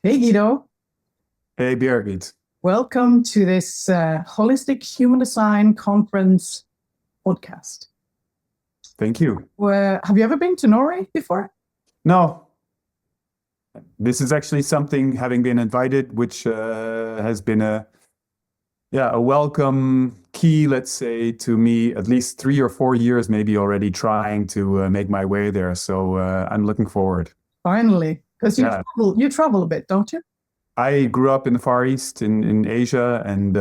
Hey Guido, Hey Birgit, welcome to this Holistic Human Design Conference podcast. thank you. Have you ever been to Norway before? No, this is actually something having been invited, which has been a welcome key, let's say, to me at least 3 or 4 years, maybe already trying to make my way there. So I'm looking forward. Finally, because Yeah, you travel a bit, don't you? I grew up in the Far East in Asia, and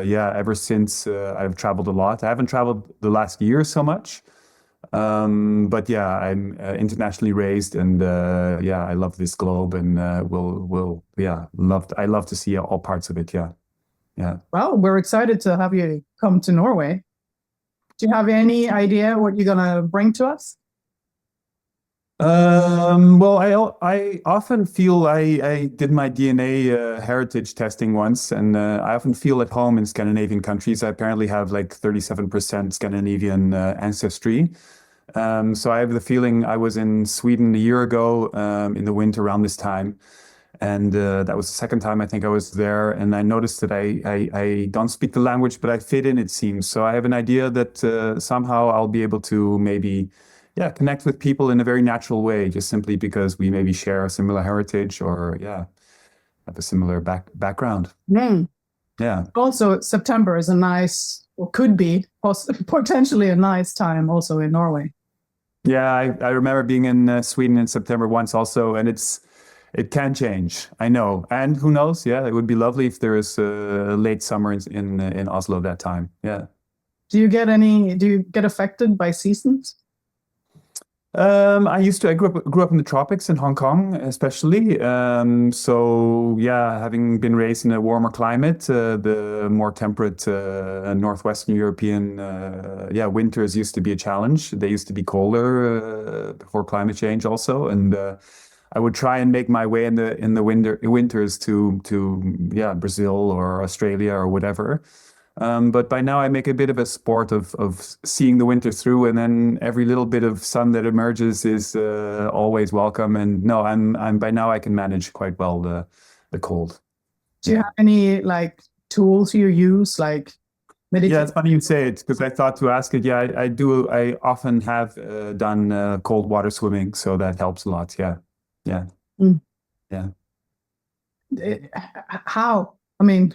yeah, ever since I've traveled a lot. I haven't traveled the last year so much. But yeah, I'm internationally raised, and yeah, I love this globe, and will yeah, I love to see all parts of it. Yeah, yeah. Well, we're excited to have you come to Norway. Do you have any idea what you're gonna bring to us? Well, I often feel I did my DNA heritage testing once, and I often feel at home in Scandinavian countries. I apparently have like 37% Scandinavian ancestry. So I have the feeling I was in Sweden a year ago in the winter around this time. And that was the second time I think I was there. And I noticed that I don't speak the language, but I fit in, it seems. So I have an idea that somehow I'll be able to maybe, yeah, connect with people in a very natural way, just simply because we maybe share a similar heritage or, yeah, have a similar background. Mm. Yeah. Also, September is a nice, or could be potentially a nice time also in Norway. Yeah, I remember being in Sweden in September once also, and it can change. I know, and who knows? Yeah, it would be lovely if there is a late summer in Oslo that time. Yeah. Do you get affected by seasons? I grew up in the tropics in Hong Kong, especially. So yeah, having been raised in a warmer climate, the more temperate northwestern European, yeah, winters used to be a challenge. They used to be colder before climate change also, and I would try and make my way in the winters to yeah, Brazil or Australia or whatever. But by now I make a bit of a sport of seeing the winter through, and then every little bit of sun that emerges is always welcome. And no, I'm by now I can manage quite well the cold. Do you Yeah. have any like tools you use, like Yeah, meditation? it's funny you say it because I thought to ask it. Yeah, I do. I often have done cold water swimming, so that helps a lot. Yeah, yeah, Mm. yeah. How? I mean,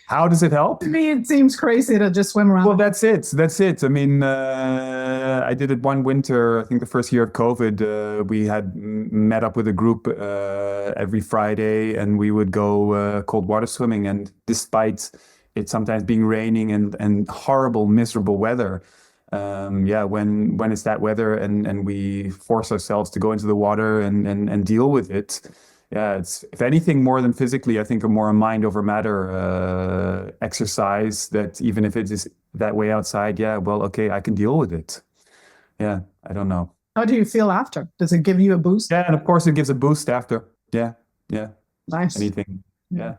How does it help? to me, it seems crazy to just swim Well, around. that's it. That's it. I mean, I did it one winter, I think the first year of COVID. We had met up with a group every Friday and we would go cold water swimming. And despite it sometimes being raining and horrible, miserable weather, yeah, when it's that weather and we force ourselves to go into the water and deal with it, yeah, it's if anything more than physically, I think a more mind over matter exercise that even if it is that way outside, yeah, well, okay, I can deal with it. Yeah, I don't know. How do you feel after? Does it give you a boost? Yeah, and of course it gives a boost after. Yeah, yeah, Nice. anything. Yeah. Yeah.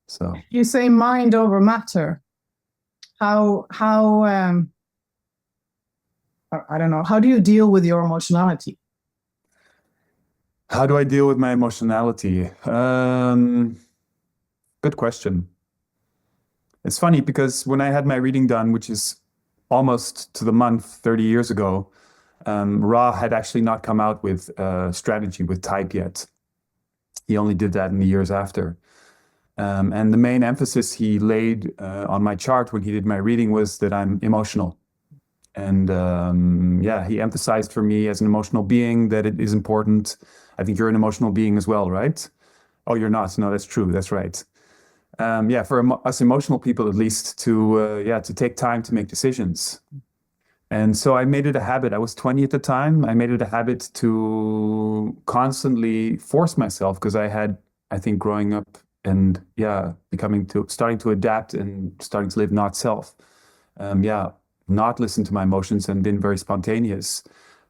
So You say mind over matter. How I don't know. How do you deal with your emotionality? how do I deal with my emotionality? Good question. It's funny because when I had my reading done, which is almost to the month 30 years ago, Ra had actually not come out with a strategy with type yet. He only did that in the years after. And the main emphasis he laid on my chart when he did my reading was that I'm emotional. And yeah, he emphasized for me as an emotional being that it is important. I think you're an emotional being as well, right? Oh, you're not. No, that's true. That's right. Yeah, for us emotional people, at least, to yeah, to take time to make decisions. And so I made it a habit. I was 20 at the time. I made it a habit to constantly force myself because I think, growing up and yeah, starting to adapt and starting to live not self. Yeah, not listen to my emotions and been very spontaneous.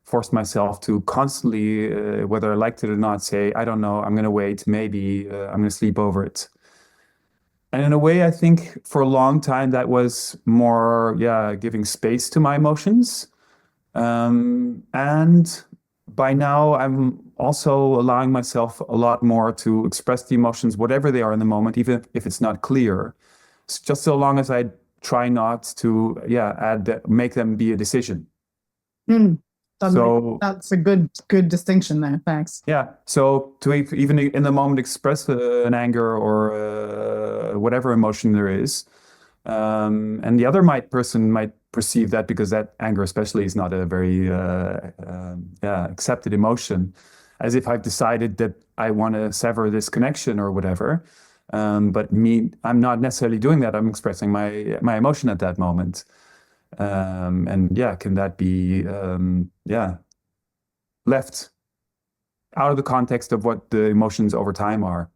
Forced myself to constantly, whether I liked it or not, say, I don't know, I'm going to wait, maybe I'm going to sleep over it. And in a way, I think for a long time that was more, yeah, giving space to my emotions. And by now, I'm also allowing myself a lot more to express the emotions, whatever they are in the moment, even if it's not clear. It's just so long as I try not to, make them be a decision. That's a good distinction there. Thanks. Yeah. So to even in the moment express an anger or whatever emotion there is, and the other person might perceive that because that anger especially is not a very accepted emotion, as if I've decided that I want to sever this connection or whatever. But I'm not necessarily doing that. I'm expressing my emotion at that moment. Can that be left out of the context of what the emotions over time are?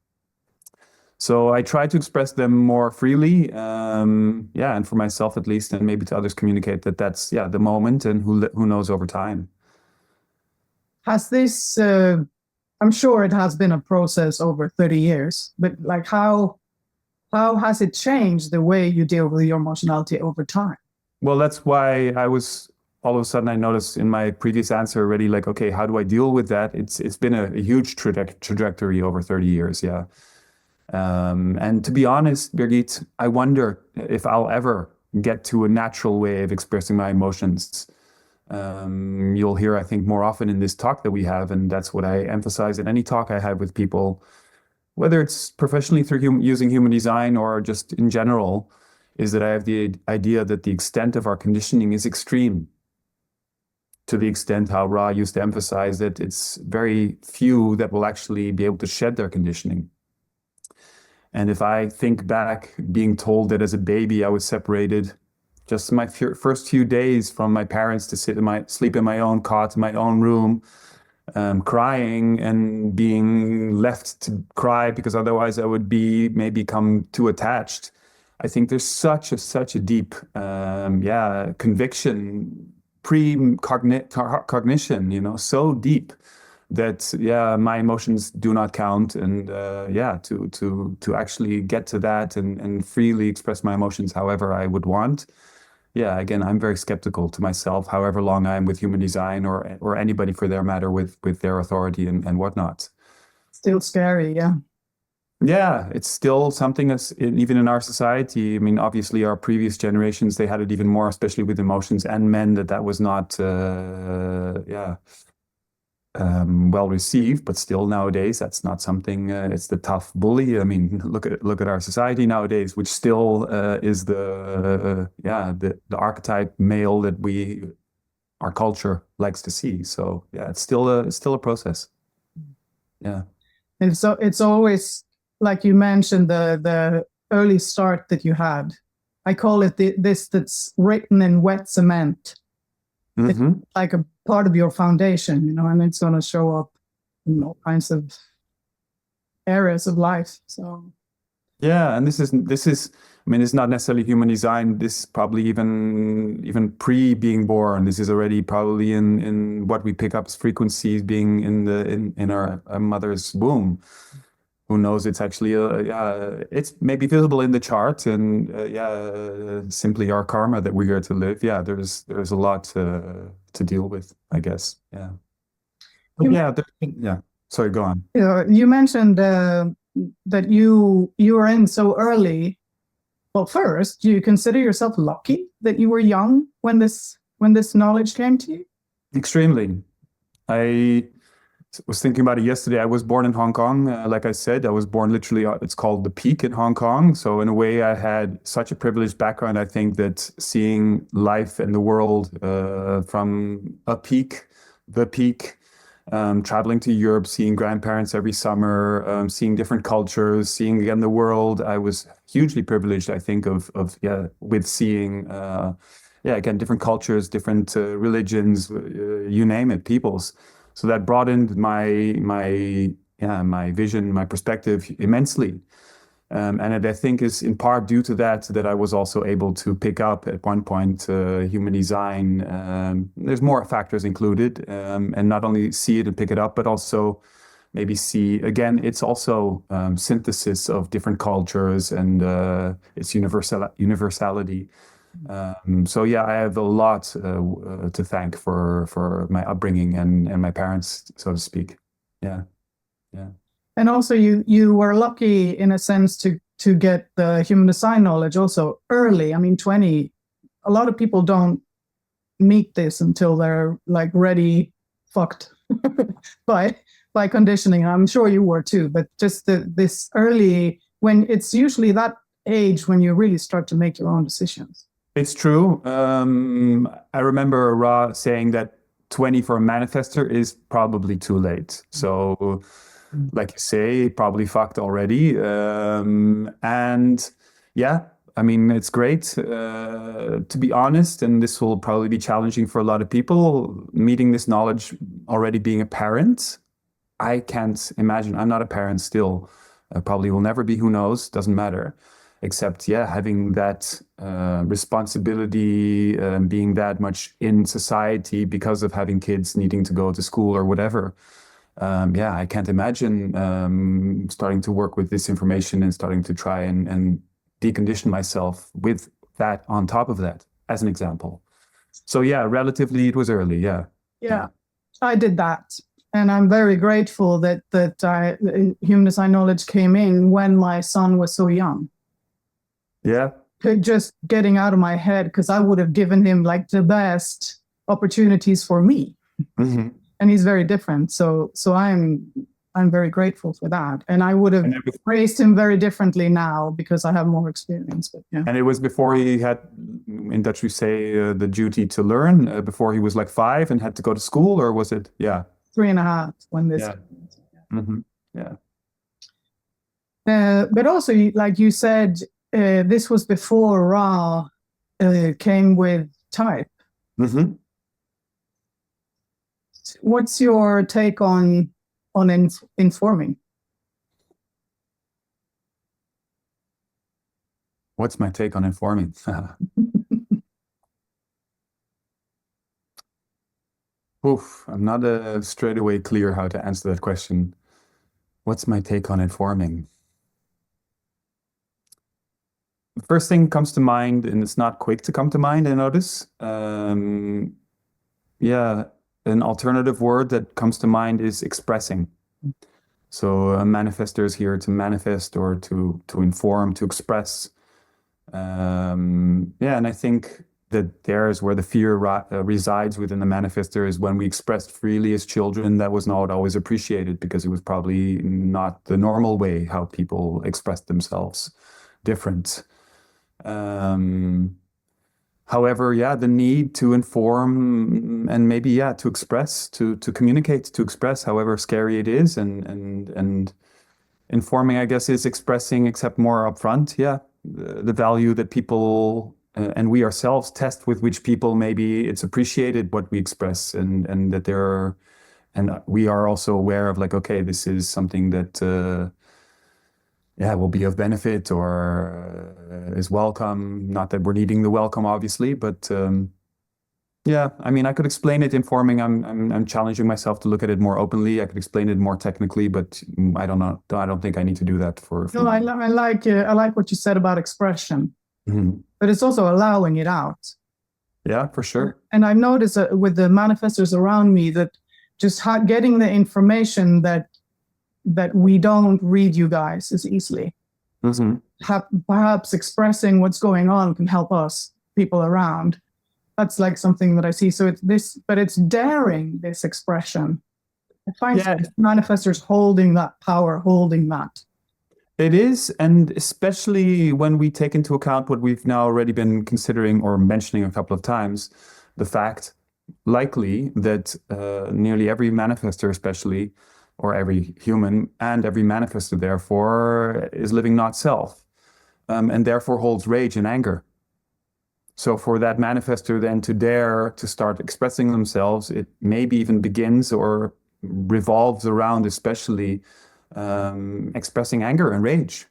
So I try to express them more freely, and for myself at least, and maybe to others communicate that that's the moment, and who knows over time. Has this? I'm sure it has been a process over 30 years, but like how has it changed the way you deal with your emotionality over time? Well, that's why all of a sudden I noticed in my previous answer already, like, okay, how do I deal with that? It's been a huge trajectory over 30 years, yeah. And to be honest, Birgit, I wonder if I'll ever get to a natural way of expressing my emotions. You'll hear, I think, more often in this talk that we have, and that's what I emphasize in any talk I have with people, whether it's professionally through using human design or just in general, is that I have the idea that the extent of our conditioning is extreme. To the extent how Ra used to emphasize that it's very few that will actually be able to shed their conditioning. And if I think back being told that as a baby I was separated just my first few days from my parents to sleep in my own cot, in my own room, crying and being left to cry because otherwise I would maybe become too attached. I think there's such a deep conviction, cognition, so deep that my emotions do not count, and to actually get to that and freely express my emotions however I would want. Yeah, again, I'm very skeptical to myself, however long I'm with human design or anybody for their matter with their authority and whatnot. Still scary, yeah. Yeah, it's still something that's even in our society. I mean, obviously, our previous generations, they had it even more, especially with emotions and men, that was not, well received. But still, nowadays, that's not something. It's the tough bully. I mean, look at our society nowadays, which still is the archetype male that our culture likes to see. So yeah, it's still a process. Yeah, and so it's always, like you mentioned, the early start that you had. I call it this that's written in wet cement. It's like a part of your foundation, and it's going to show up in all kinds of areas of life. So yeah, and this is. I mean, it's not necessarily human design. This is probably even pre being born. This is already probably in what we pick up as frequencies being in our mother's womb. Who knows? It's actually it's maybe visible in the chart, and simply our karma that we're here to live. Yeah, there's a lot to deal with, I guess. Yeah, Sorry, go on. You mentioned that you were in so early. Well, first, do you consider yourself lucky that you were young when this knowledge came to you? Extremely. I was thinking about it yesterday. I was born in Hong Kong. Like I said, I was born literally, it's called the Peak in Hong Kong. So in a way, I had such a privileged background. I think that seeing life and the world from the peak, traveling to Europe, seeing grandparents every summer, seeing different cultures, seeing again the world. I was hugely privileged, I think, with seeing, again, different cultures, different religions, you name it, peoples. So that broadened my vision, my perspective immensely. And I think is in part due to that I was also able to pick up at one point human design. There's more factors included, and not only see it and pick it up, but also maybe see, again, it's also synthesis of different cultures and its universality. So I have a lot to thank for my upbringing and my parents, so to speak. Yeah. Yeah. And also you were lucky in a sense to get the human design knowledge also early. I mean, 20, a lot of people don't meet this until they're like ready fucked by conditioning. I'm sure you were too, but just this early, when it's usually that age when you really start to make your own decisions. It's true. I remember Ra saying that 20 for a manifester is probably too late. So, like you say, probably fucked already. And yeah, I mean, it's great. To be honest, and this will probably be challenging for a lot of people, meeting this knowledge already being a parent. I can't imagine. I'm not a parent still. Probably will never be. Who knows? Doesn't matter. Except, yeah, having that responsibility, being that much in society because of having kids needing to go to school or whatever. Yeah, I can't imagine starting to work with this information and starting to try and decondition myself with that on top of that, as an example. So yeah, relatively, it was early. Yeah. Yeah, I did that. And I'm very grateful that human design knowledge came in when my son was so young. Yeah. Just getting out of my head, because I would have given him like the best opportunities for me. Mm-hmm. And he's very different. So I'm very grateful for that. And I would have raised him very differently now because I have more experience. But yeah. And it was before he had, in Dutch we say, the duty to learn, before he was like 5 and had to go to school, or was it? Yeah. 3.5 when this. Yeah. Mm-hmm. Yeah. But also, like you said, this was before Ra came with type. Mm-hmm. What's your take on informing? What's my take on informing? Oof, I'm not straight away clear how to answer that question. What's my take on informing? The first thing comes to mind, and it's not quick to come to mind, I notice. Yeah, an alternative word that comes to mind is expressing. So a manifester is here to manifest or to inform, to express. Yeah, and I think that there is where the fear resides within the manifester, is when we expressed freely as children, that was not always appreciated because it was probably not the normal way how people expressed themselves, different. However, yeah, the need to inform and maybe, yeah, to express, to communicate, to express, however scary it is, and informing, I guess, is expressing, except more upfront. Yeah, the value that people and we ourselves test with which people maybe it's appreciated what we express, and that there are, and we are also aware of like, okay, this is something that yeah, will be of benefit or is welcome. Not that we're needing the welcome, obviously, but yeah, I mean, I could explain it informing. I'm challenging myself to look at it more openly. I could explain it more technically, but I don't know. I don't think I need to do that for No, I like what you said about expression, but it's also allowing it out. Yeah, for sure. And I've noticed that with the manifestors around me, that just getting the information that we don't read you guys as easily. Perhaps expressing what's going on can help us, people around. That's like something that I see. So it's this, but it's daring this expression. I find manifestors holding that power, holding that. It is, and especially when we take into account what we've now already been considering or mentioning a couple of times, the fact, likely, that nearly every manifestor, especially, or every human and every manifestor, therefore, is living not self, and therefore holds rage and anger. So for that manifestor then to dare to start expressing themselves, it maybe even begins or revolves around especially expressing anger and rage.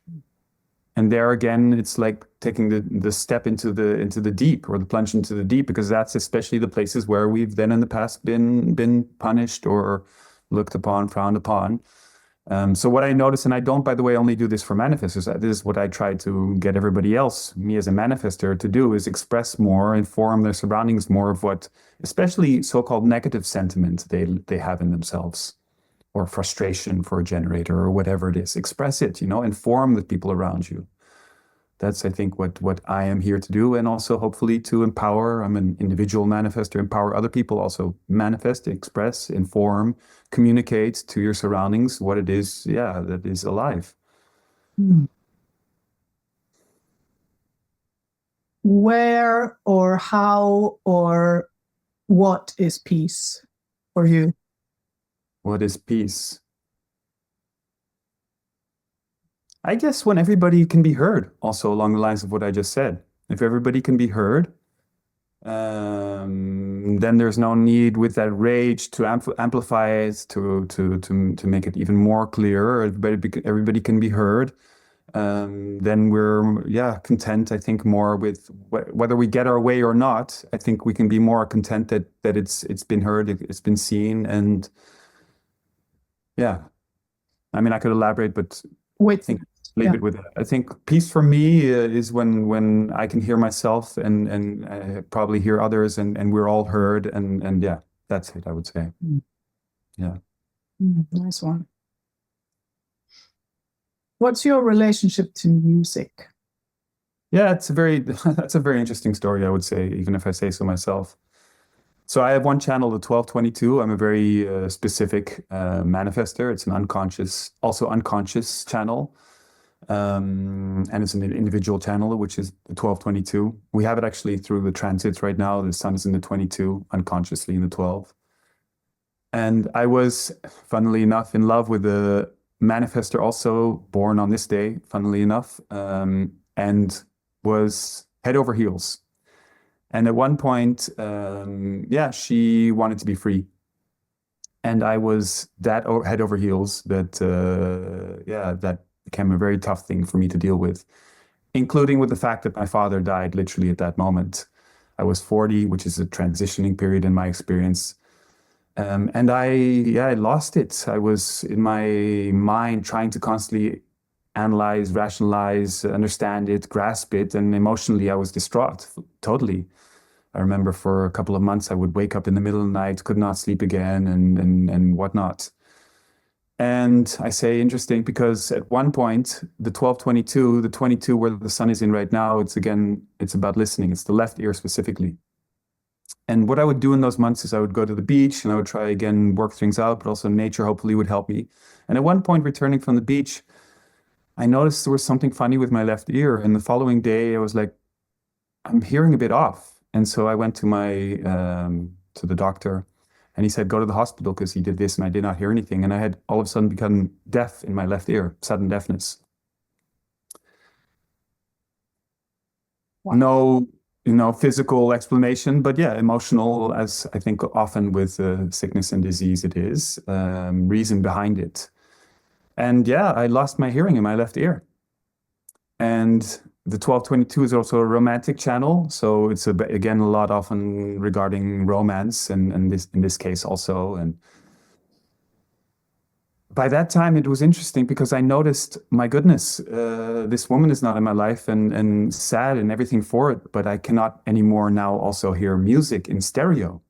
And there again, it's like taking the step into the deep, or the plunge into the deep, because that's especially the places where we've then in the past been punished or looked upon, frowned upon. So what I notice, and I don't, by the way, only do this for manifestors, this is what I try to get everybody else, me as a manifestor, to do, is express more, inform their surroundings more of what, especially so-called negative sentiment they have in themselves. or frustration for a generator or whatever it is. Express it, inform the people around you. That's, I think, what I am here to do, and also hopefully to empower. I'm an individual manifestor, empower other people also manifest, express, inform, communicate to your surroundings what it is, that is alive. Where or how or what is peace for you? What is peace? I guess when everybody can be heard, also along the lines of what I just said. If everybody can be heard, then there's no need with that rage to amplify it, to make it even more clear. Everybody can be heard. Then we're content. I think more with whether we get our way or not. I think we can be more content that it's been heard, it's been seen, and I mean I could elaborate, but I think leave it with that. I think peace for me is when I can hear myself and probably hear others, and we're all heard, and that's it, I would say. Yeah. Nice one. What's your relationship to music? Yeah, that's a very interesting story, I would say, even if I say so myself. So I have one channel, the 1222. I'm a very specific manifester. It's an unconscious channel. And it's an individual channel, which is the 1222. We have it actually through the transits right now. The sun is in the 22, unconsciously in the 12. And I was, funnily enough, in love with the manifester, also born on this day, funnily enough, and was head over heels. And at one point, she wanted to be free. And I was that head over heels that became a very tough thing for me to deal with, including with the fact that my father died literally at that moment. I was 40, which is a transitioning period in my experience. And I lost it. I was in my mind trying to constantly analyze, rationalize, understand it, grasp it. And emotionally, I was distraught, totally. I remember for a couple of months, I would wake up in the middle of the night, could not sleep again, and whatnot. And I say interesting because at one point, the 1222, the 22 where the sun is in right now, it's about listening. It's the left ear specifically. And what I would do in those months is I would go to the beach and I would try again, work things out, but also nature hopefully would help me. And at one point, returning from the beach, I noticed there was something funny with my left ear. And the following day, I was like, I'm hearing a bit off. And so I went to to the doctor, and he said, go to the hospital because he did this and I did not hear anything. And I had all of a sudden become deaf in my left ear, sudden deafness. Wow. No, physical explanation, but emotional, as I think often with sickness and disease it is, reason behind it. And I lost my hearing in my left ear. And the 1222 is also a romantic channel, so it's again a lot often regarding romance, and in this case also. And by that time, it was interesting because I noticed, my goodness, this woman is not in my life, and sad and everything for it, but I cannot anymore now also hear music in stereo.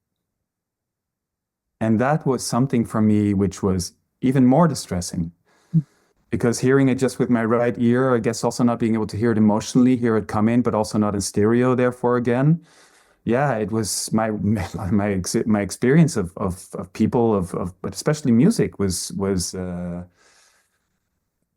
And that was something for me which was even more distressing. Because hearing it just with my right ear, I guess also not being able to hear it emotionally, hear it come in, but also not in stereo, therefore again. It was my experience of people, but especially music was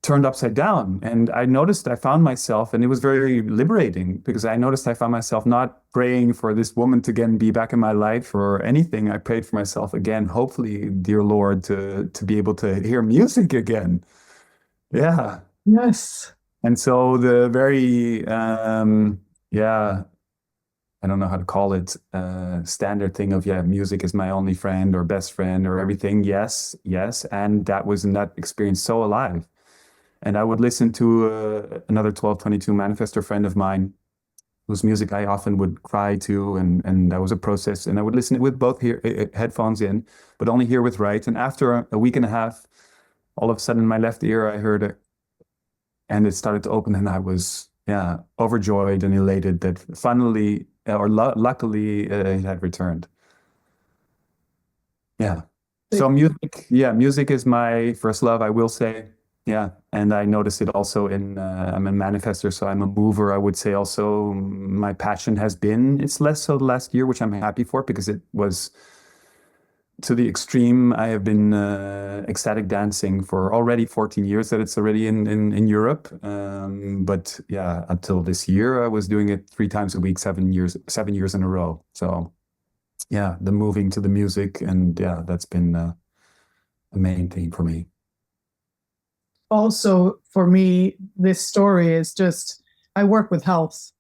turned upside down. And I found myself, and it was very liberating because I noticed I found myself not praying for this woman to again be back in my life or anything. I prayed for myself again, hopefully, dear Lord, to be able to hear music again. Yeah. Yes. And so the very, I don't know how to call it, standard thing of, music is my only friend or best friend or everything. Yes, yes. And that was in that experience so alive. And I would listen to another 1222 manifestor friend of mine, whose music I often would cry to. And that was a process. And I would listen with both headphones in, but only hear with right. And after a week and a half, all of a sudden in my left ear, I heard it, and it started to open, and I was, overjoyed and elated that finally, or luckily, it had returned. Yeah. So music is my first love, I will say. Yeah, and I notice it also in I'm a manifester, so I'm a mover. I would say also my passion has been, it's less so the last year, which I'm happy for because it was to the extreme. I have been ecstatic dancing for already 14 years that it's already in Europe. But yeah, until this year, I was doing it 3 times a week, 7 years in a row. So yeah, the moving to the music, and yeah, that's been a main thing for me. Also, for me, this story is just, I work with health.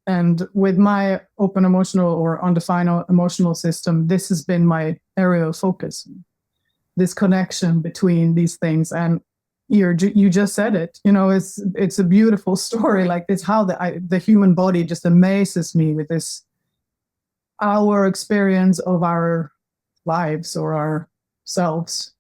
And with my open emotional or undefined emotional system, this has been my area of focus. This connection between these things, and you just said it. It's a beautiful story. Like this, how the human body just amazes me with this, our experience of our lives or our selves.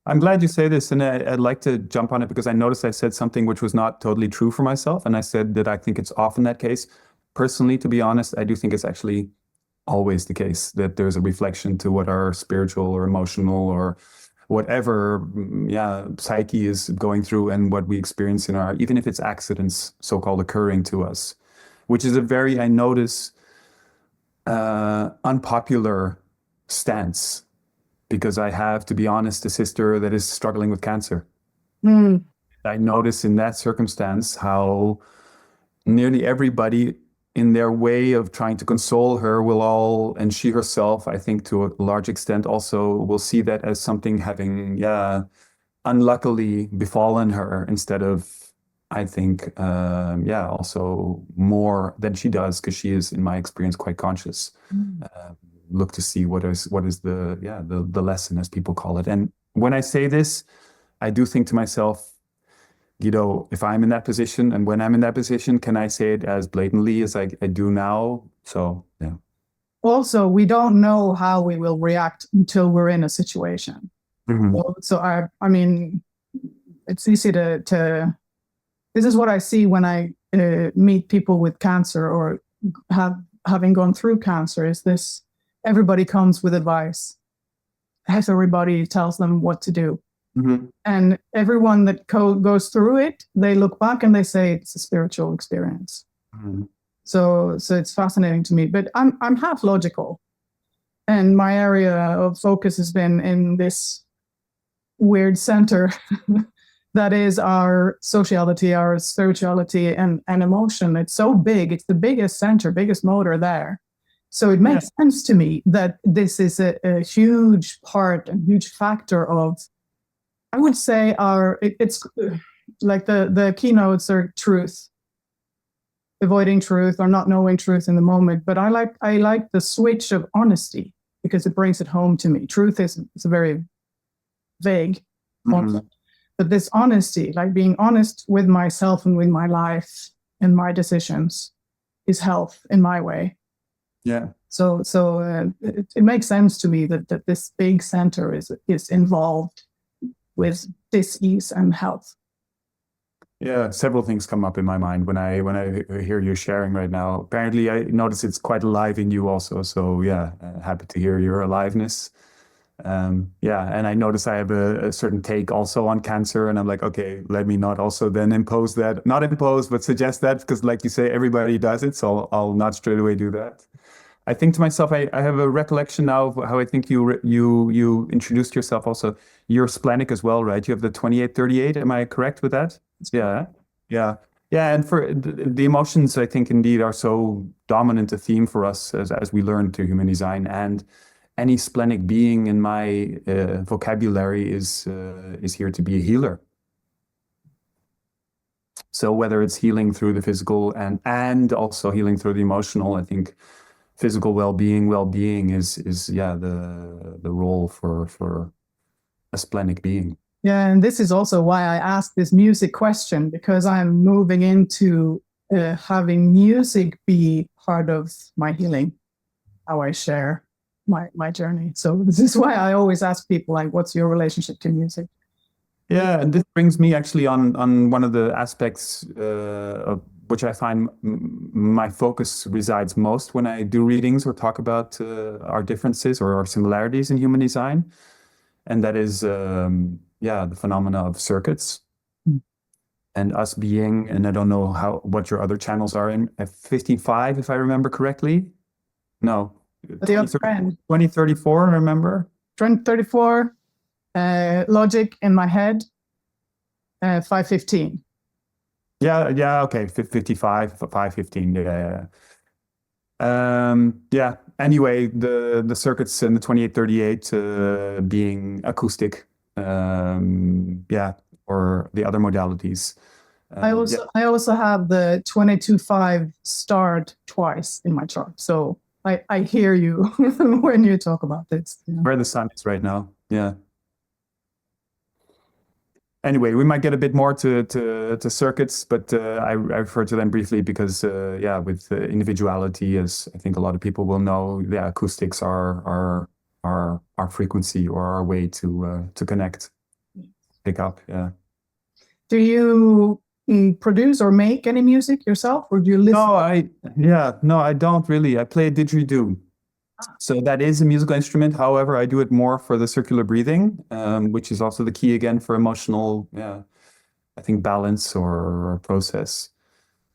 I'm glad you say this, and I'd like to jump on it because I noticed I said something which was not totally true for myself, and I said that I think it's often that case. Personally, to be honest, I do think it's actually always the case that there's a reflection to what our spiritual or emotional or whatever, psyche is going through and what we experience in our, even if it's accidents so-called occurring to us, which is a very, I notice, unpopular stance. Because I have, to be honest, a sister that is struggling with cancer. Mm. I notice in that circumstance how nearly everybody in their way of trying to console her will all, and she herself, I think to a large extent also will see that as something having, unluckily befallen her instead of, I think, also more than she does because she is, in my experience, quite conscious. Look to see what is the lesson, as people call it. And when I say this, I do think to myself, Guido, if I'm in that position and when I'm in that position, can I say it as blatantly as I do now? So yeah. Also, we don't know how we will react until we're in a situation. Mm-hmm. So I mean, it's easy to. This is what I see when I meet people with cancer or having gone through cancer. Is this? Everybody comes with advice. Everybody tells them what to do. Mm-hmm. And everyone that goes through it, they look back and they say it's a spiritual experience. Mm-hmm. So it's fascinating to me. But I'm half logical. And my area of focus has been in this weird center that is our sociality, our spirituality, and emotion. It's so big. It's the biggest center, biggest motor there. So it makes sense to me that this is a huge part, a huge factor of, I would say, it's like the keynotes are truth, avoiding truth or not knowing truth in the moment. But I like the switch of honesty because it brings it home to me. Truth is a very vague concept. But this honesty, like being honest with myself and with my life and my decisions, is health in my way. Yeah. So it makes sense to me that this big center is involved with dis-ease and health. Yeah, several things come up in my mind when I hear you sharing right now. Apparently, I notice it's quite alive in you also. So yeah, happy to hear your aliveness. And I notice I have a certain take also on cancer, and I'm like, okay, let me not also then impose that, not impose, but suggest that, because like you say, everybody does it. So I'll not straight away do that. I think to myself, I have a recollection now of how I think you introduced yourself also. You're splenic as well, right? You have the 28-38. Am I correct with that? Yeah. Yeah. Yeah. And for the emotions, I think indeed are so dominant a theme for us as we learn to human design. And any splenic being in my vocabulary is here to be a healer. So whether it's healing through the physical and also healing through the emotional, I think physical well-being is the role for a splenic being. Yeah, and this is also why I asked this music question, because I'm moving into having music be part of my healing, how I share my journey. So this is why I always ask people, like, what's your relationship to music? Yeah, and this brings me actually on one of the aspects of which I find my focus resides most when I do readings or talk about our differences or our similarities in human design. And that is, the phenomena of circuits and us being, and I don't know what your other channels are in, at 55, if I remember correctly. No, The other end. 2034, I remember. 2034, logic in my head, 515. Yeah, okay, 55, 515, yeah. Anyway, the circuits in the 2838 being acoustic, or the other modalities. I also have the 22.5 starred twice in my chart, so I hear you when you talk about this. Where the sun is right now, yeah. Anyway, we might get a bit more to circuits, but I refer to them briefly because, with individuality, as I think a lot of people will know, acoustics are our frequency or our way to connect, pick up. Yeah. Do you produce or make any music yourself, or do you listen? No, I don't really. I play a didgeridoo. So that is a musical instrument. However, I do it more for the circular breathing, which is also the key again for emotional, I think balance or process.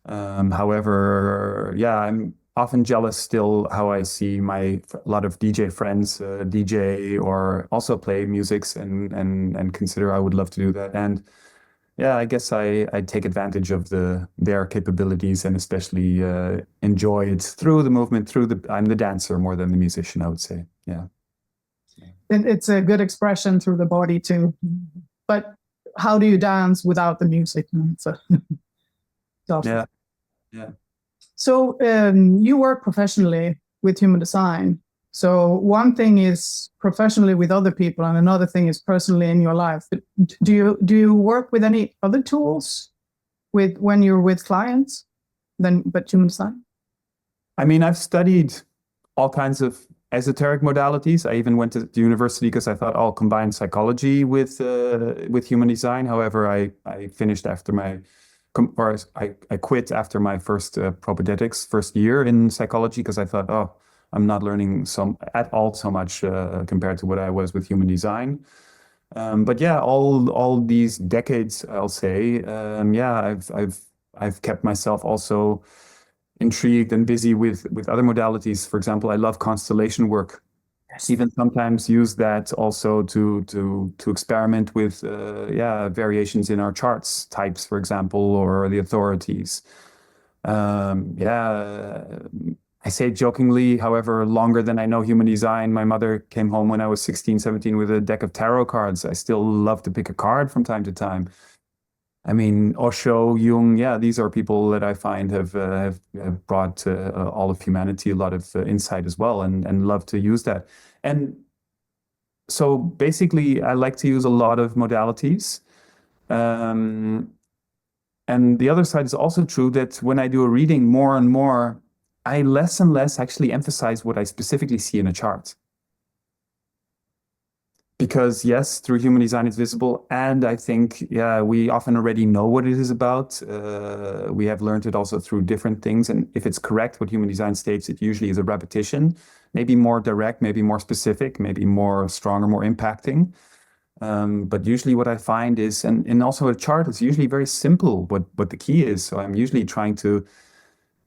However, I'm often jealous still how I see a lot of DJ friends DJ or also play musics and consider I would love to do that. And I guess I take advantage of their capabilities and especially enjoy it through the movement, I'm the dancer more than the musician, I would say. Yeah. And it's a good expression through the body too. But how do you dance without the music? So, yeah. So you work professionally with human design. So one thing is professionally with other people, and another thing is personally in your life. But do you work with any other tools when you're with clients but human design? I mean, I've studied all kinds of esoteric modalities. I even went to the university because I thought I'll combine psychology with human design. However, I finished after I quit after my first propaedetics first year in psychology because I thought, I'm not learning so much compared to what I was with human design. But all these decades, I'll say, I've kept myself also intrigued and busy with other modalities. For example, I love constellation work. Yes. Even sometimes use that also to experiment with variations in our charts types, for example, or the authorities. I say it jokingly, however, longer than I know human design. My mother came home when I was 16, 17 with a deck of tarot cards. I still love to pick a card from time to time. I mean, Osho, Jung, these are people that I find have brought all of humanity a lot of insight as well, and love to use that. And so basically, I like to use a lot of modalities. And the other side is also true that when I do a reading more and more, I less and less actually emphasize what I specifically see in a chart. Because yes, through human design it's visible, and I think we often already know what it is about. We have learned it also through different things, and if it's correct what human design states, it usually is a repetition, maybe more direct, maybe more specific, maybe more strong or more impacting. But usually what I find is, and also a chart is usually very simple what the key is. So I'm usually trying to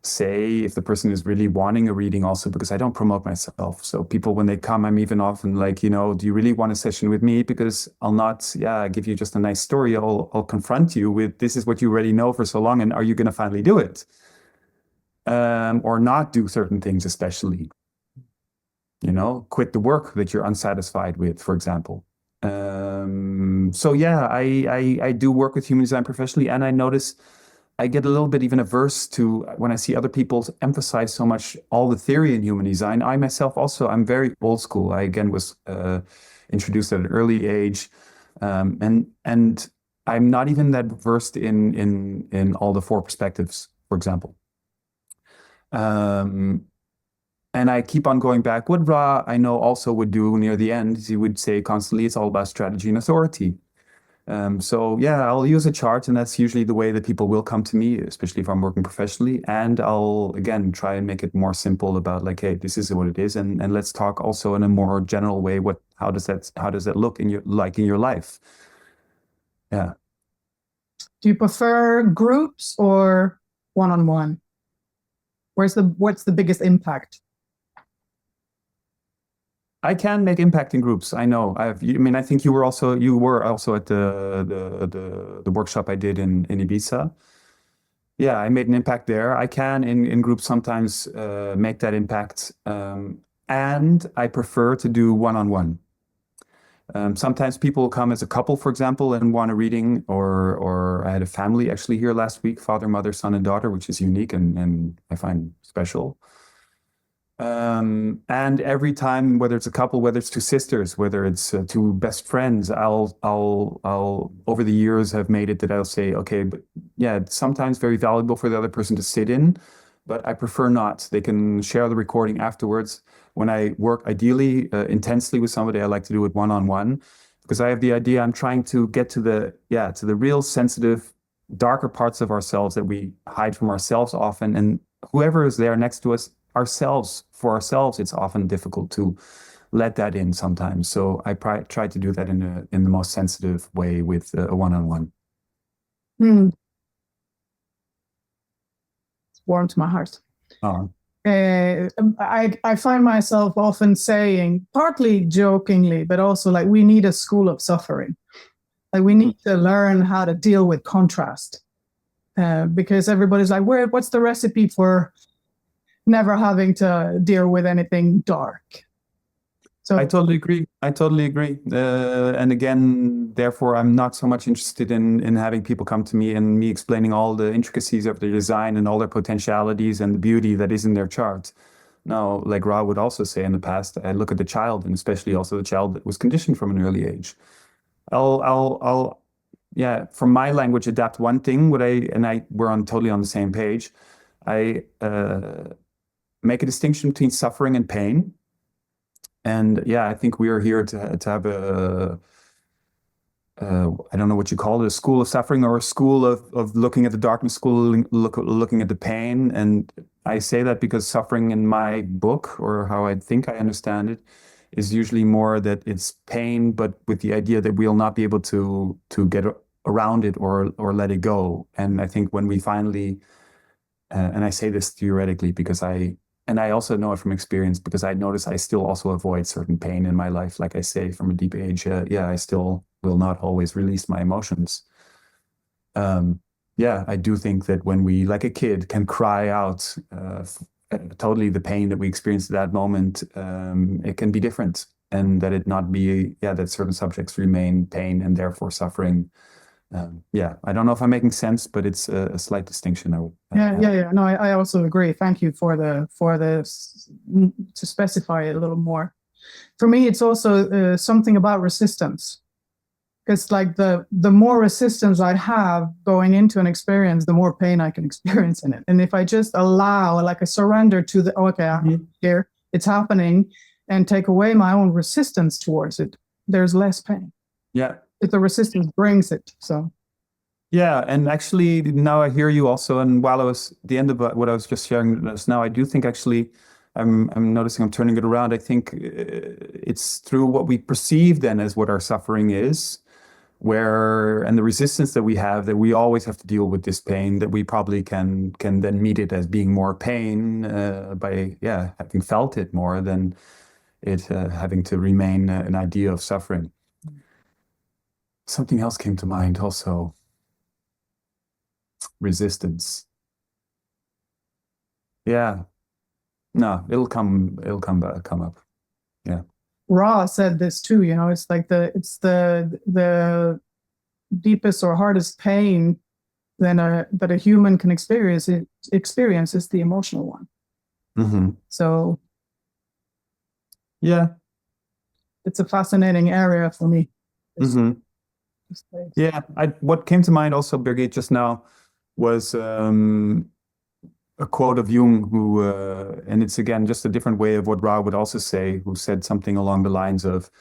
say if the person is really wanting a reading also, because I don't promote myself. So people, when they come, I'm even often like, do you really want a session with me? Because I'll not, give you just a nice story. I'll confront you with, this is what you already know for so long, and are you going to finally do it? Or not do certain things, especially, quit the work that you're unsatisfied with, for example. I do work with human design professionally, and I notice I get a little bit even averse to when I see other people emphasize so much all the theory in human design. I myself also, I'm very old school. I again was introduced at an early age, and I'm not even that versed in all the four perspectives, for example. And I keep on going back. What Ra, I know, also would do near the end is he would say constantly, it's all about strategy and authority. So yeah, I'll use a chart, and that's usually the way that people will come to me, especially if I'm working professionally. And I'll again try and make it more simple about like, hey, this is what it is, and let's talk also in a more general way. How does that look in your life? Yeah. Do you prefer groups or one-on-one? What's the biggest impact? I can make impact in groups. I know. I mean, I think you were also at the workshop I did in Ibiza. Yeah, I made an impact there. I can in groups sometimes make that impact, and I prefer to do one-on-one. Sometimes people come as a couple, for example, and want a reading, or I had a family actually here last week, father, mother, son, and daughter, which is unique and I find special. And every time, whether it's a couple, whether it's two sisters, whether it's two best friends, I'll over the years have made it that I'll say, okay, but yeah, it's sometimes very valuable for the other person to sit in, but I prefer not. They can share the recording afterwards. When I work ideally intensely with somebody, I like to do it one-on-one because I have the idea I'm trying to get to the real sensitive, darker parts of ourselves that we hide from ourselves often, and whoever is there next to us. For ourselves, it's often difficult to let that in sometimes. So I try to do that in the most sensitive way with a one-on-one. It's warm to my heart. I find myself often saying, partly jokingly, but also like we need a school of suffering. Like we need to learn how to deal with contrast, because everybody's like, what's the recipe for never having to deal with anything dark? So I totally agree. And again, therefore, I'm not so much interested in having people come to me and me explaining all the intricacies of their design and all their potentialities and the beauty that is in their chart. Now, like Ra would also say in the past, I look at the child, and especially also the child that was conditioned from an early age. Yeah, from my language, adapt one thing. We're totally on the same page. I make a distinction between suffering and pain. And yeah, I think we are here to have I don't know what you call it, a school of suffering or a school of looking at the darkness, looking at the pain. And I say that because suffering in my book, or how I think I understand it, is usually more that it's pain, but with the idea that we'll not be able to get around it or let it go. And I think when we finally and I say this theoretically because I also know it from experience because I notice I still also avoid certain pain in my life. Like I say, from a deep age, I still will not always release my emotions. I do think that when we, like a kid, can cry out totally the pain that we experience at that moment, it can be different, and that it not be, that certain subjects remain pain and therefore suffering. I don't know if I'm making sense, but it's a slight distinction. No, I also agree. Thank you for to specify it a little more. For me, it's also something about resistance. Because like the more resistance I have going into an experience, the more pain I can experience in it. And if I just allow, like a surrender to I'm here, it's happening, and take away my own resistance towards it, there's less pain. Yeah. If the resistance brings it. So yeah, and actually now I hear you also, and while I was at the end of what I was just sharing just now, I do think actually I'm noticing I'm turning it around. I think it's through what we perceive then as what our suffering is, and the resistance that we have, that we always have to deal with this pain, that we probably can then meet it as being more pain by having felt it more than it having to remain an idea of suffering. Something else came to mind also. Resistance. Yeah. No, it'll come up. Yeah. Ra said this too, it's like the deepest or hardest pain that a human can experience is the emotional one. Mm-hmm. So yeah, it's a fascinating area for me. Mm-hmm. Yeah, what came to mind also, Birgit, just now was a quote of Jung, who, and it's again just a different way of what Ra would also say, who said something along the lines of,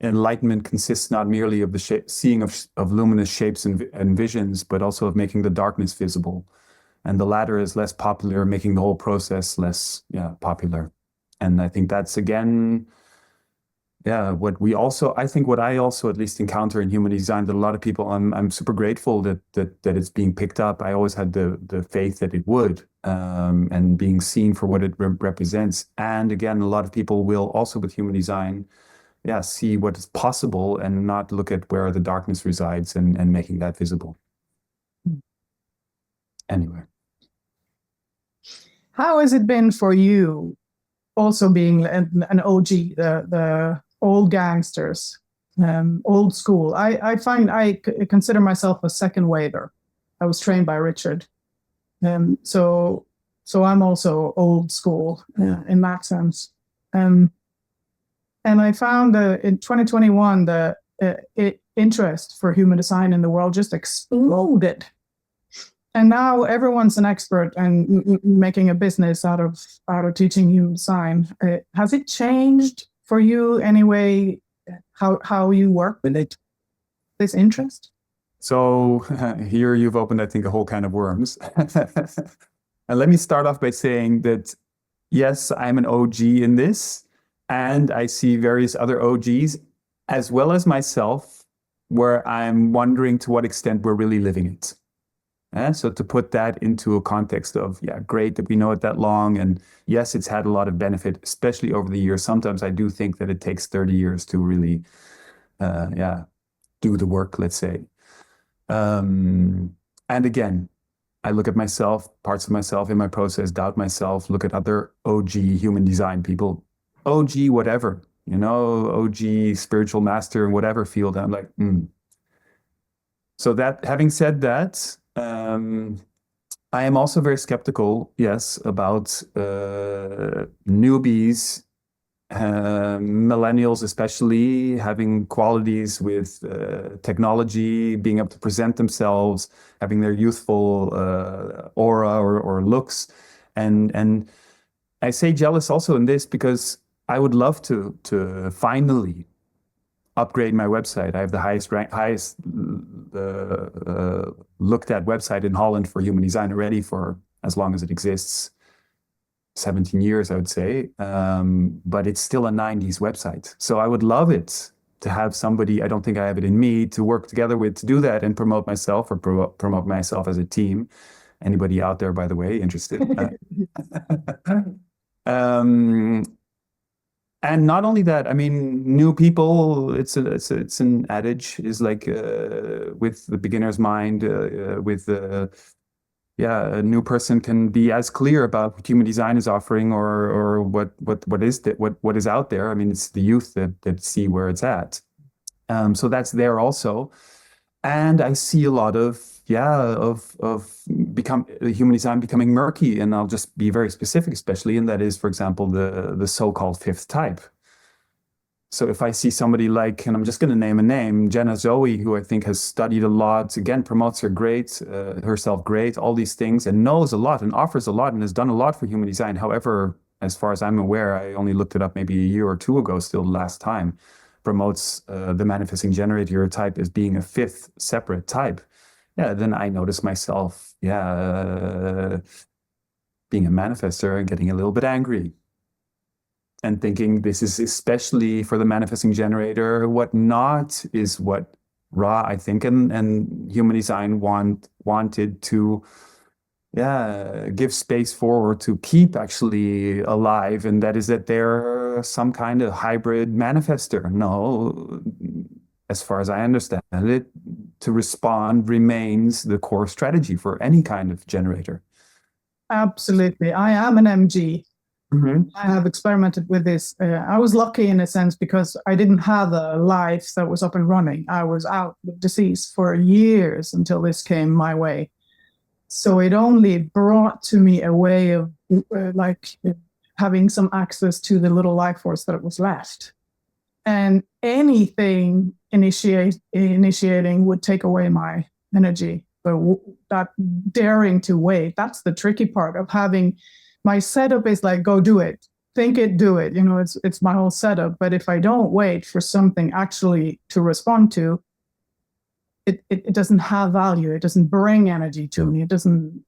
enlightenment consists not merely of the seeing of luminous shapes and visions, but also of making the darkness visible. And the latter is less popular, making the whole process less popular. And I think that's, again, what I also at least encounter in human design, that a lot of people, I'm super grateful that it's being picked up. I always had the faith that it would, and being seen for what it represents. And again, a lot of people will also with human design, see what is possible and not look at where the darkness resides and making that visible. Anyway. How has it been for you also being an OG, the old gangsters, old school? I find I consider myself a second waver. I was trained by Richard. So I'm also old school in that sense. And I found in 2021, the interest for human design in the world just exploded. And now everyone's an expert and making a business out of teaching human design. Has it changed for you anyway, how you work with it, this interest? So here you've opened, I think, a whole can of worms. And let me start off by saying that, yes, I'm an OG in this. And I see various other OGs, as well as myself, where I'm wondering to what extent we're really living it. So to put that into a context of, great that we know it that long. And yes, it's had a lot of benefit, especially over the years. Sometimes I do think that it takes 30 years to really, do the work, let's say. And again, I look at myself, parts of myself in my process, doubt myself, look at other OG human design people, OG whatever, OG spiritual master in whatever field. I'm like, So that, having said that, I am also very skeptical, yes, about newbies, millennials especially, having qualities with technology, being able to present themselves, having their youthful aura or looks. And I say jealous also in this because I would love to finally upgrade my website. I have the highest looked at website in Holland for human design already for as long as it exists, 17 years, I would say. But it's still a 90s website. So I would love it to have somebody, I don't think I have it in me, to work together with to do that and promote myself or promote myself as a team. Anybody out there, by the way, interested? And not only that, I mean, new people, it's an adage, is like with the beginner's mind, a new person can be as clear about what human design is offering or what is out there. I mean, it's the youth that see where it's at. So that's there also. And I see a lot of human design becoming murky, and I'll just be very specific, especially, and that is, for example, the so-called fifth type. So if I see somebody like, and I'm just going to name a name, Jenna Zoe, who I think has studied a lot, again, promotes herself great, all these things, and knows a lot and offers a lot and has done a lot for human design. However, as far as I'm aware, I only looked it up maybe a year or two ago, still last time, promotes the manifesting generator type as being a fifth separate type. Then I notice myself, being a manifester and getting a little bit angry and thinking this is especially for the manifesting generator, what Ra, I think, and human design wanted to give space for, to keep actually alive, and that is that they're some kind of hybrid manifester. No, as far as I understand it, to respond remains the core strategy for any kind of generator. Absolutely. I am an MG. Mm-hmm. I have experimented with this. I was lucky in a sense because I didn't have a life that was up and running. I was out with disease for years until this came my way. So it only brought to me a way of having some access to the little life force that was left. And anything initiating would take away my energy. But that daring to wait, that's the tricky part of having my setup is like, go do it. think it, do it. You know, it's my whole setup. But if I don't wait for something actually to respond to, it doesn't have value. It doesn't bring energy to me. It doesn't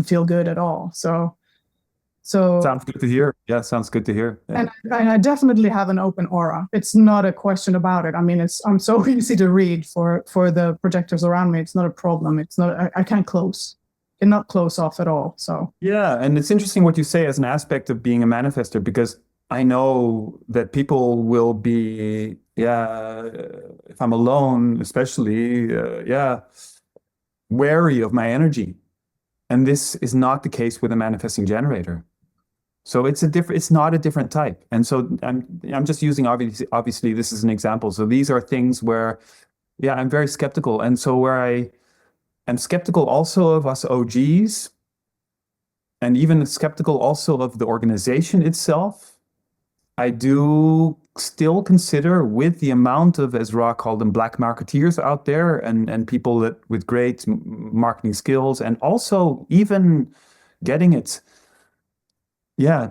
feel good at all. So sounds good to hear. Yeah, sounds good to hear. Yeah. And I definitely have an open aura. It's not a question about it. I mean, I'm so easy to read for the projectors around me. It's not a problem. It's not. I can't close. Cannot close off at all. So yeah, and it's interesting what you say as an aspect of being a manifester, because I know that people will be, if I'm alone, especially, wary of my energy. And this is not the case with a manifesting generator. So it's not a different type. And so I'm just using, obviously this is an example. So these are things where, I'm very skeptical. And so where I am skeptical also of us OGs, and even skeptical also of the organization itself, I do still consider, with the amount of, as Ra called them, black marketeers out there, and people that with great marketing skills, and also even getting it,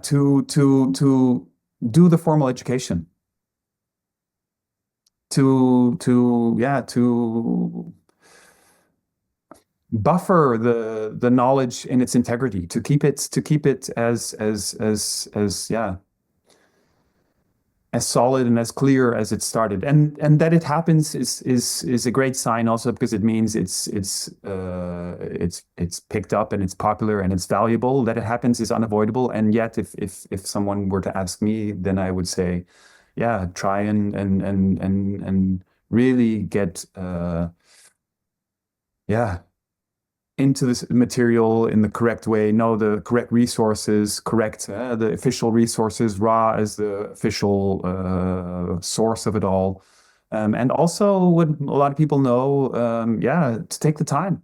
to do the formal education, to buffer the knowledge in its integrity, to keep it as solid and as clear as it started, and that it happens is a great sign also, because it means it's picked up and it's popular and it's valuable. That it happens is unavoidable, and yet if someone were to ask me, then I would say, try and really get into this material in the correct way, know the correct resources, the official resources, Ra as the official source of it all. And also what a lot of people know, to take the time.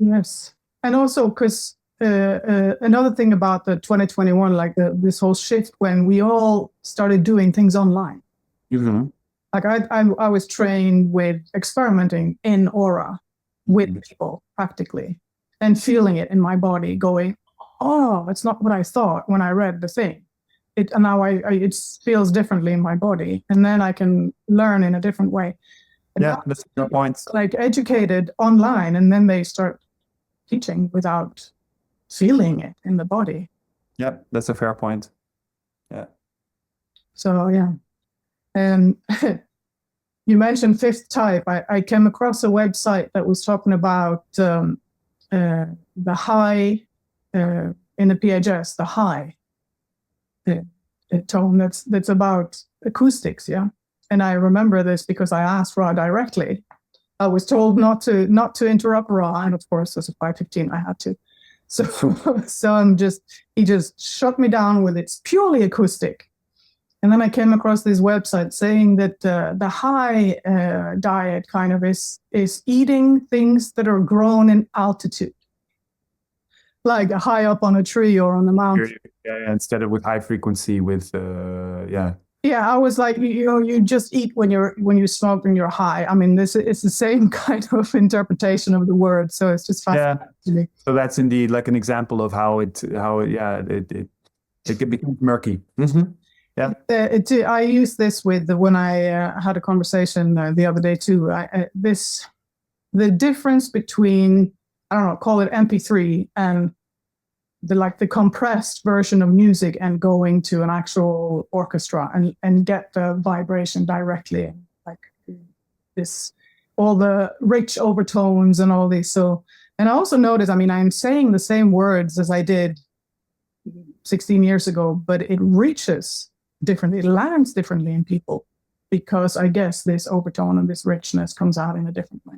Yes. And also because another thing about the 2021, like this whole shift when we all started doing things online. Mm-hmm. Like I was trained with experimenting in aura with people practically, and feeling it in my body, going, oh, it's not what I thought when I read the thing. And now it feels differently in my body, and then I can learn in a different way. And that's your point. Like educated online, and then they start teaching without feeling it in the body. Yeah, that's a fair point. Yeah. So and you mentioned fifth type. I came across a website that was talking about the high in the PHS, the high tone that's about acoustics, And I remember this because I asked Ra directly. I was told not to interrupt Ra, and of course, as a 515, I had to. So he just shut me down with it's purely acoustic. And then I came across this website saying that the high diet kind of is eating things that are grown in altitude, like high up on a tree or on a mountain. Yeah, instead of with high frequency, with Yeah, I was like, you just eat when you smoke and you're high. I mean, it's the same kind of interpretation of the word, so it's just fascinating to me. So that's indeed like an example of how it can become murky. Mm-hmm. Yeah. I used this when I had a conversation the other day too. The difference between, I don't know, call it MP3 and the compressed version of music, and going to an actual orchestra and get the vibration directly, like this, all the rich overtones and all these. So, and I also noticed, I mean, I'm saying the same words as I did 16 years ago, but it reaches differently, it lands differently in people, because I guess this overtone and this richness comes out in a different way.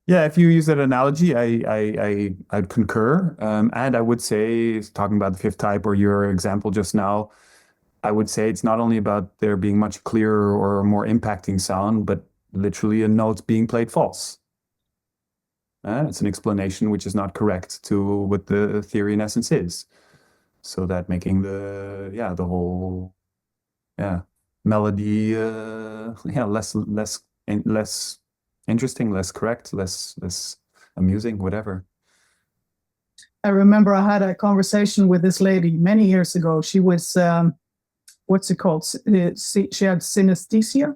Yeah, if you use that analogy, I concur, and I would say, talking about the fifth type or your example just now, I would say it's not only about there being much clearer or more impacting sound, but literally a note being played false. It's an explanation which is not correct to what the theory in essence is. So that making the whole melody less interesting, less correct, less amusing, whatever. I remember I had a conversation with this lady many years ago. She was, what's it called? She had synesthesia.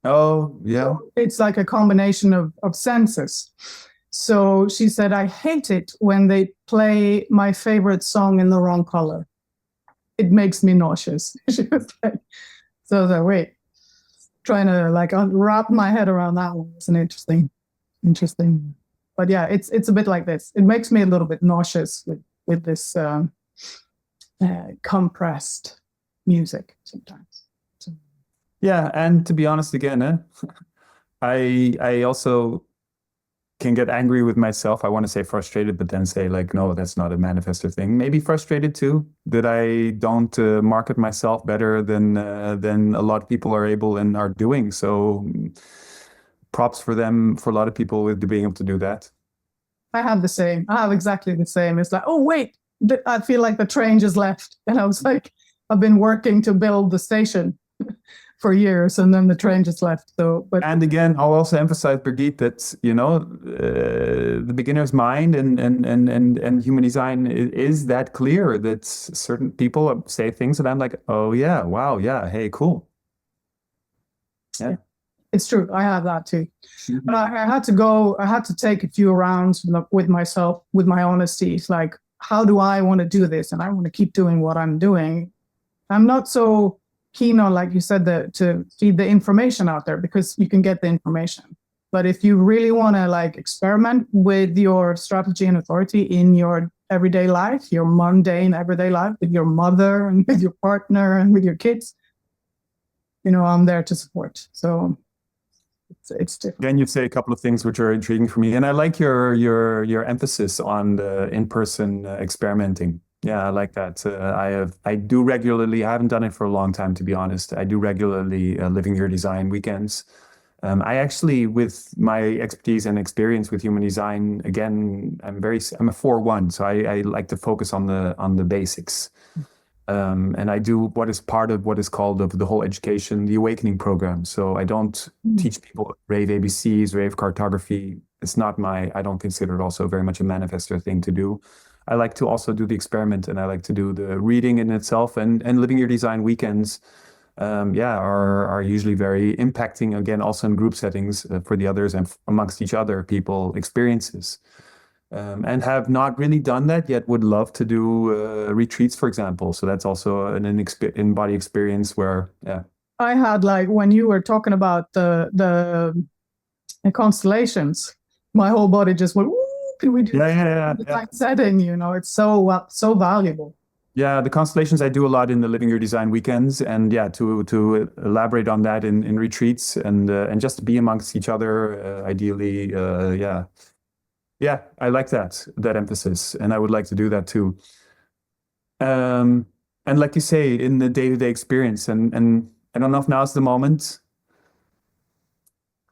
Oh, yeah. So it's like a combination of senses. So she said, I hate it when they play my favorite song in the wrong color. It makes me nauseous. She was like, so I was like, wait, trying to like wrap my head around that one. It's an interesting. But yeah, it's a bit like this. It makes me a little bit nauseous with this compressed music sometimes. So. Yeah, and to be honest, again, I also can get angry with myself. I want to say frustrated, but then say like, no, that's not a manifestor thing. Maybe frustrated too that I don't market myself better than a lot of people are able and are doing. So props for them, for a lot of people with being able to do that. I have the same. I have exactly the same. It's like, oh wait, I feel like the train just left, and I was like, I've been working to build the station for years, and then the train just left. So, but and again, I'll also emphasize, Brigitte, that the beginner's mind and human design is that clear that certain people say things that I'm like, oh yeah, wow, yeah, hey, cool. Yeah. It's true. I have that too. But I had to take a few rounds with myself, with my honesty. It's like, how do I want to do this? And I want to keep doing what I'm doing. I'm not so keen on, like you said, to feed the information out there, because you can get the information. But if you really want to like experiment with your strategy and authority in your everyday life, your mundane everyday life, with your mother and with your partner and with your kids, I'm there to support. So it's different. Again, you say a couple of things which are intriguing for me, and I like your emphasis on the in-person experimenting. Yeah, I like that. I do regularly. I haven't done it for a long time, to be honest. I do regularly living your design weekends. I actually, with my expertise and experience with human design, again, I'm a 4-1, so I like to focus on the basics. And I do what is part of what is called the whole education, the awakening program. So I don't teach people rave ABCs, rave cartography. It's not I don't consider it also very much a manifestor thing to do. I like to also do the experiment, and I like to do the reading in itself, and living your design weekends. Are usually very impacting, again, also in group settings for the others and amongst each other, people experiences. And have not really done that yet. Would love to do retreats, for example. So that's also an in-body experience where, yeah. I had, like, when you were talking about the constellations, my whole body just went, can we do yeah. setting? It's so valuable. Yeah, the constellations I do a lot in the Living Your Design weekends, and yeah, to elaborate on that in retreats and just to be amongst each other, ideally, yeah. Yeah, I like that emphasis, and I would like to do that too. And like you say, in the day-to-day experience, and I don't know if now's the moment.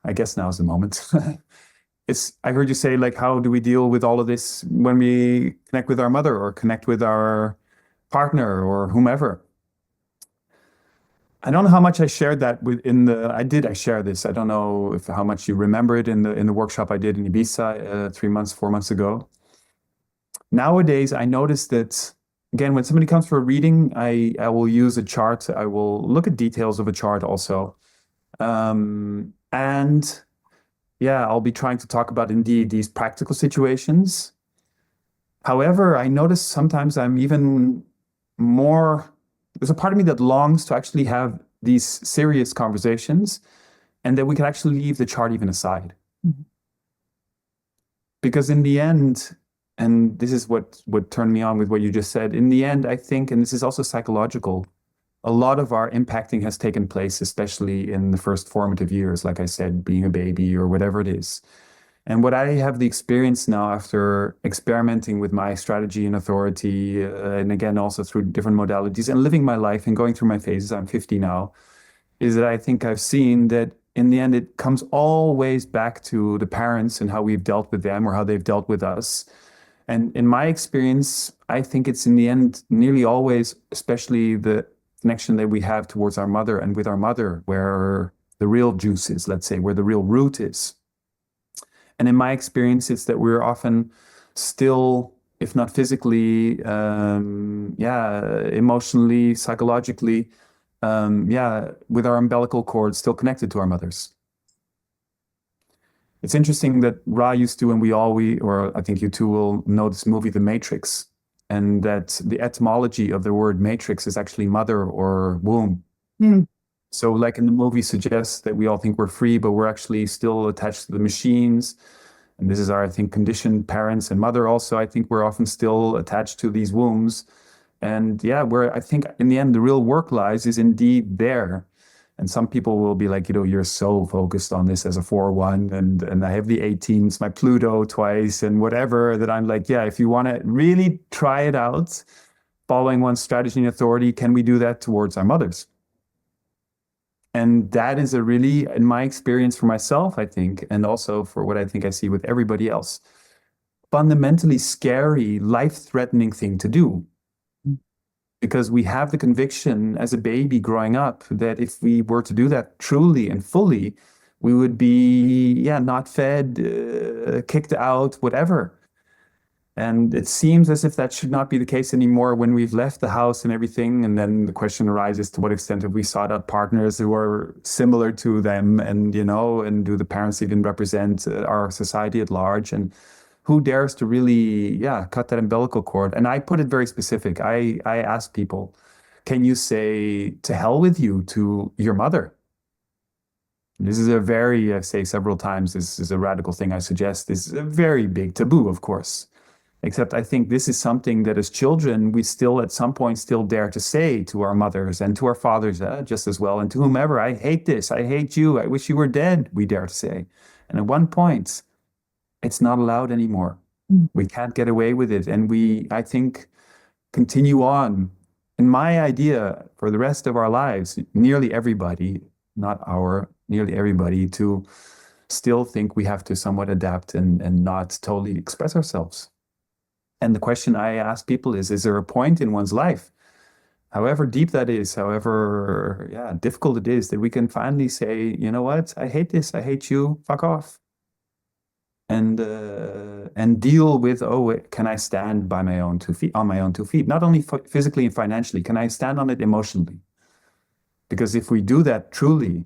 I guess now's the moment. I heard you say, like, how do we deal with all of this when we connect with our mother or connect with our partner or whomever? I don't know how much I shared that I share this. I don't know how much you remember it in the workshop I did in Ibiza 4 months ago. Nowadays, I noticed that, again, when somebody comes for a reading, I will use a chart. I will look at details of a chart also. And yeah, I'll be trying to talk about indeed these practical situations. However, I notice sometimes I'm even more, there's a part of me that longs to actually have these serious conversations, and that we can actually leave the chart even aside. Mm-hmm. Because in the end, and this is what turned me on with what you just said, in the end, I think, and this is also psychological, a lot of our impacting has taken place, especially in the first formative years, like I said, being a baby or whatever it is. And what I have the experience now after experimenting with my strategy and authority, and again, also through different modalities and living my life and going through my phases, I'm 50 now, is that I think I've seen that in the end, it comes always back to the parents and how we've dealt with them or how they've dealt with us. And in my experience, I think it's in the end, nearly always, especially the connection that we have towards our mother and with our mother, where the real juice is, let's say, where the real root is. And in my experience, it's that we're often still, if not physically, emotionally, psychologically, with our umbilical cord still connected to our mothers. It's interesting that Ra used to, and or I think you two will know this movie, The Matrix, and that the etymology of the word matrix is actually mother or womb. Mm. So like in the movie suggests that we all think we're free, but we're actually still attached to the machines. And this is our, I think, conditioned parents and mother also. I think we're often still attached to these wombs. And yeah, where I think in the end, the real work lies is indeed there. And some people will be like, you're so focused on this as a 4-1 and I have the 18s, my Pluto twice and whatever, that I'm like, yeah, if you want to really try it out, following one strategy and authority, can we do that towards our mothers? And that is a really, in my experience for myself, I think, and also for what I think I see with everybody else, fundamentally scary, life-threatening thing to do. Because we have the conviction as a baby growing up that if we were to do that truly and fully, we would be, not fed, kicked out, whatever. And it seems as if that should not be the case anymore when we've left the house and everything. And then the question arises, to what extent have we sought out partners who are similar to them? And, and do the parents even represent our society at large? And who dares to really, cut that umbilical cord? And I put it very specific. I ask people, can you say to hell with you to your mother? This is a very, I say several times, this is a radical thing I suggest. This is a very big taboo, of course. Except I think this is something that as children, we still at some point still dare to say to our mothers and to our fathers just as well. And to whomever, I hate this, I hate you, I wish you were dead, we dare to say. And at one point, it's not allowed anymore. We can't get away with it. And we, I think, continue on. In my idea, for the rest of our lives, nearly everybody, nearly everybody, to still think we have to somewhat adapt and not totally express ourselves. And the question I ask people is there a point in one's life, however deep that is, however difficult it is, that we can finally say, you know what, I hate this, I hate you, fuck off. And deal with, can I stand by my own 2 feet, on my own 2 feet, not only physically and financially, can I stand on it emotionally? Because if we do that truly,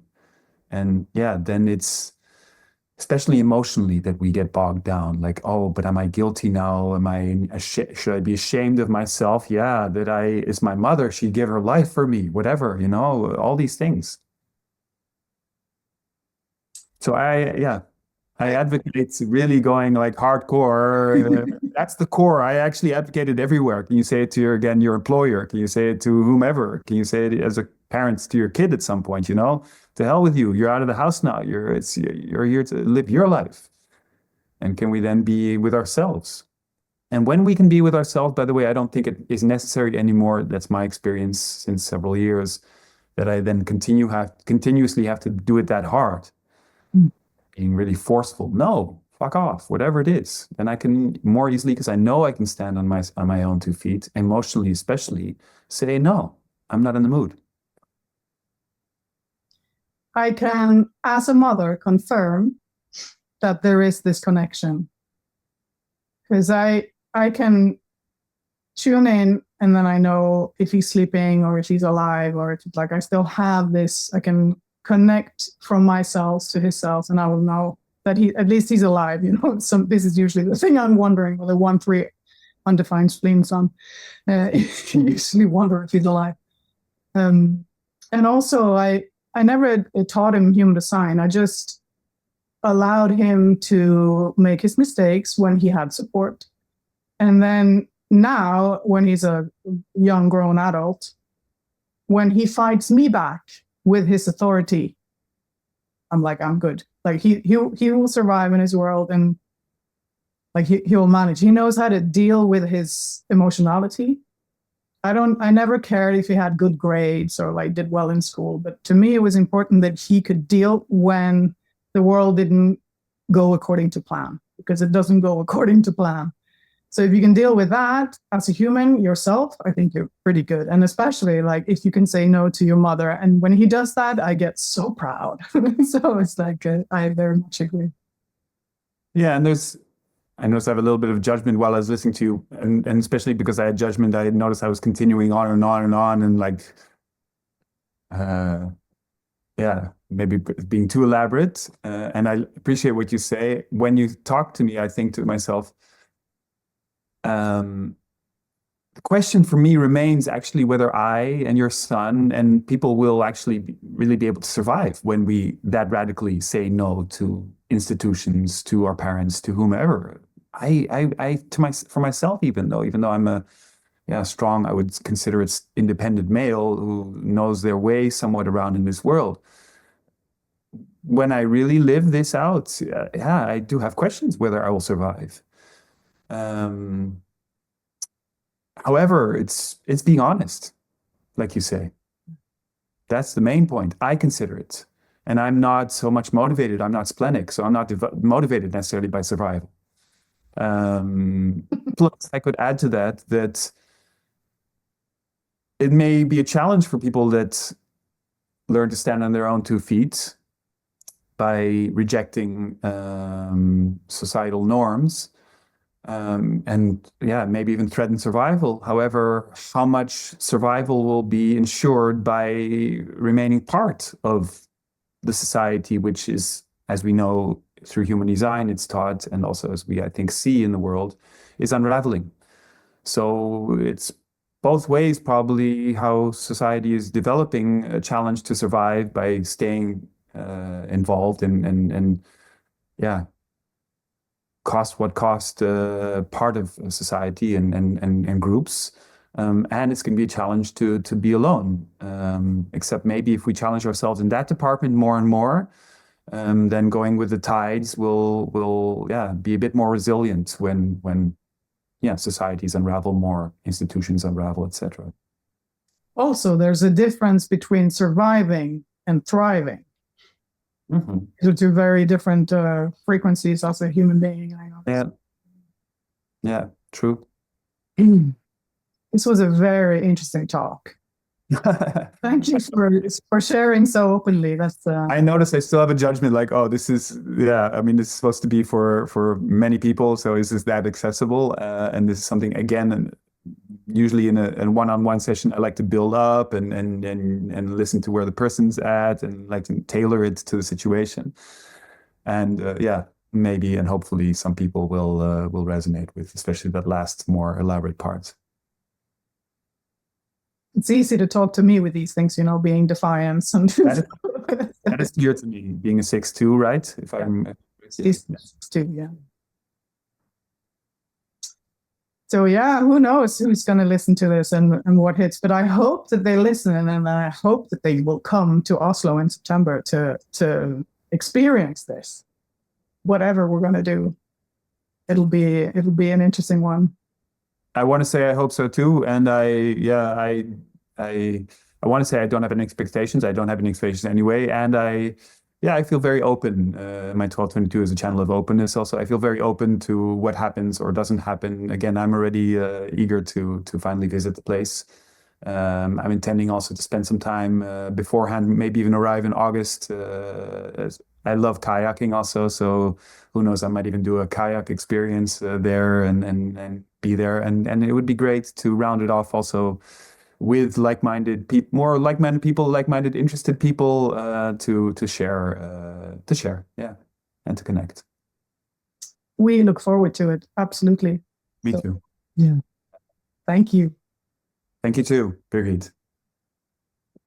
and then it's especially emotionally that we get bogged down, like, but am I guilty now? Should I be ashamed of myself? Yeah, is my mother, she'd give her life for me, whatever, all these things. So I advocate really going like hardcore. That's the core. I actually advocate it everywhere. Can you say it to your employer? Can you say it to whomever? Can you say it as a parent to your kid at some point? To hell with you. You're out of the house now. You're here to live your life. And can we then be with ourselves? And when we can be with ourselves, by the way, I don't think it is necessary anymore. That's my experience since several years, that I then continuously have to do it that hard. Being really forceful. No, fuck off, whatever it is. Then I can more easily, because I know I can stand on my own 2 feet, emotionally especially, say, no, I'm not in the mood. I can, as a mother, confirm that there is this connection. Because I can tune in and then I know if he's sleeping or if he's alive, or if like I still have this, I can connect from my cells to his cells, and I will know that at least he's alive. This is usually the thing I'm wondering with the 1-3 undefined spleen son. You usually wonder if he's alive. And also, I never taught him human design. I just allowed him to make his mistakes when he had support. And then now, when he's a young grown adult, when he fights me back with his authority, I'm like, I'm good. Like he will survive in his world, and like he will manage. He knows how to deal with his emotionality. I never cared if he had good grades or like did well in school, but to me it was important that he could deal when the world didn't go according to plan, because it doesn't go according to plan. So if you can deal with that as a human yourself, I think you're pretty good. And especially like if you can say no to your mother. And when he does that, I get so proud. So it's like, I very much agree. Yeah, and there's I noticed I have a little bit of judgment while I was listening to you, and especially because I had judgment, I noticed I was continuing on and on and on, and like, yeah, maybe being too elaborate. And I appreciate what you say. When you talk to me, I think to myself, the question for me remains actually whether I and your son and people will actually really be able to survive when we that radically say no to institutions, to our parents, to whomever. For myself, even though I'm a strong, I would consider it independent male who knows their way somewhat around in this world. When I really live this out, I do have questions whether I will survive. However, it's being honest, like you say. That's the main point. I consider it. And I'm not so much motivated. I'm not splenic, so I'm not motivated necessarily by survival. Plus, I could add to that it may be a challenge for people that learn to stand on their own 2 feet by rejecting societal norms. And maybe even threaten survival. However, how much survival will be ensured by remaining part of the society, which is, as we know, through human design, it's taught, and also as we, I think, see in the world, is unraveling. So it's both ways, probably, how society is developing a challenge to survive by staying involved and cost what cost part of society and groups. And it's going to be a challenge to be alone. Except maybe if we challenge ourselves in that department more and more, then going with the tides will be a bit more resilient when societies unravel more, institutions unravel, etc. Also, there's a difference between surviving and thriving. Mm-hmm. They're 2 very different frequencies as a human being. I know. Yeah, true. This was a very interesting talk. Thank you for sharing so openly. That's I noticed I still have a judgment like, oh, this is this is supposed to be for many people, so is this that accessible? And this is something, again, usually in a one-on-one session, I like to build up and listen to where the person's at and like to tailor it to the situation. And maybe and hopefully some people will resonate with, especially that last more elaborate part. It's easy to talk to me with these things, being defiant. And that is clear to me, being a 6'2", right? If I'm 6'2", yeah. So who knows who's going to listen to this and what hits? But I hope that they listen, and I hope that they will come to Oslo in September to experience this. Whatever we're going to do, it'll be an interesting one. I want to say I hope so too, and I want to say I don't have any expectations. I don't have any expectations anyway, and I feel very open. My 1222 is a channel of openness. Also, I feel very open to what happens or doesn't happen. Again, I'm already eager to finally visit the place. I'm intending also to spend some time beforehand, maybe even arrive in August. I love kayaking also, so who knows, I might even do a kayak experience there and be there. And it would be great to round it off also with like-minded people, more like-minded people, like-minded, interested people to share, and to connect. We look forward to it. Absolutely. Me too. Yeah. Thank you. Thank you too, Birgit.